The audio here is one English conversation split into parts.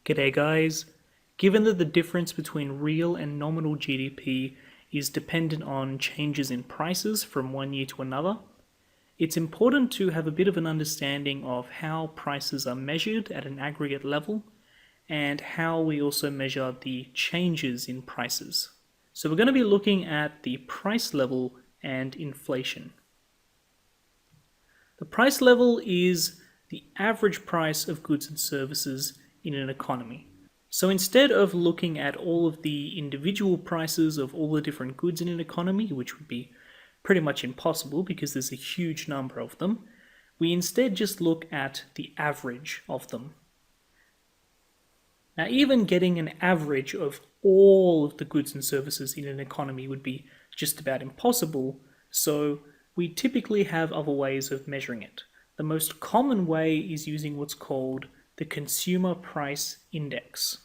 G'day guys. Given that the difference between real and nominal GDP is dependent on changes in prices from one year to another, it's important to have a bit of an understanding of how prices are measured at an aggregate level and how we also measure the changes in prices. So we're going to be looking at the price level and inflation. The price level is the average price of goods and services in an economy. So instead of looking at all of the individual prices of all the different goods in an economy, which would be pretty much impossible because there's a huge number of them, we instead just look at the average of them. Now, even getting an average of all of the goods and services in an economy would be just about impossible, so we typically have other ways of measuring it. The most common way is using what's called the Consumer Price Index.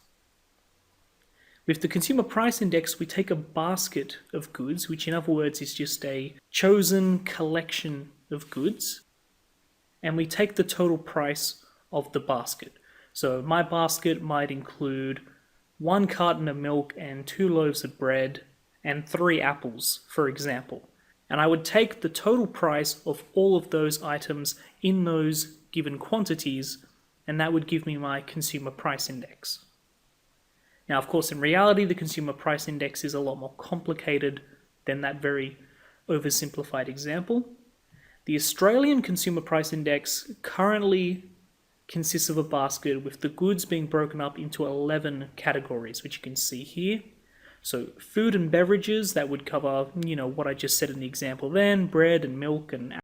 With the Consumer Price Index, we take a basket of goods, which in other words is just a chosen collection of goods, and we take the total price of the basket. So my basket might include 1 carton of milk and 2 loaves of bread and 3 apples, for example. And I would take the total price of all of those items in those given quantities, and that would give me my Consumer Price Index. Now, of course, in reality, the Consumer Price Index is a lot more complicated than that very oversimplified example. The Australian Consumer Price Index currently consists of a basket with the goods being broken up into 11 categories, which you can see here. So food and beverages, that would cover, what I just said in the example then, bread and milk and